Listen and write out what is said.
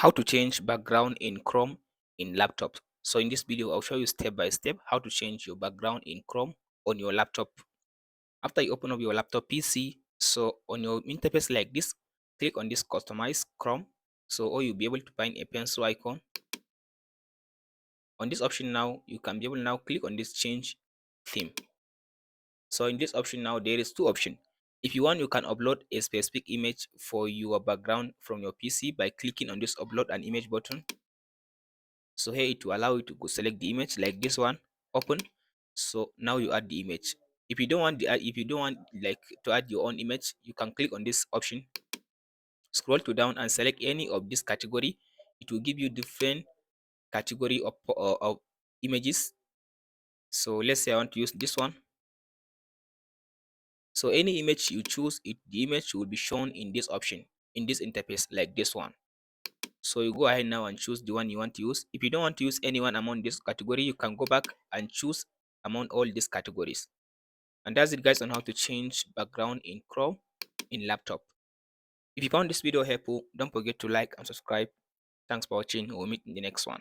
How to change background in Chrome in laptop. So in this video I'll show you step by step how to change your background in Chrome on your laptop. After you open up your laptop PC, so on your interface like this, click on this customize Chrome. So or you'll be able to find a pencil icon. On this option now, you can be able to now click on this change theme. So in this option now, there is two options. If you want, you can upload a specific image for your background from your PC by clicking on this upload an image button. So here it will allow you to go select the image like this one, open. So now you add the image. If you don't want like to add your own image, you can click on this option, scroll to down and select any of this category. It will give you different category of images. So let's say I want to use this one. So any image you choose, the image will be shown in this option, in this interface like this one. So you go ahead now and choose the one you want to use. If you don't want to use anyone among this category, you can go back and choose among all these categories. And that's it guys on how to change background in Chrome in laptop. If you found this video helpful, don't forget to like and subscribe. Thanks for watching. We'll meet in the next one.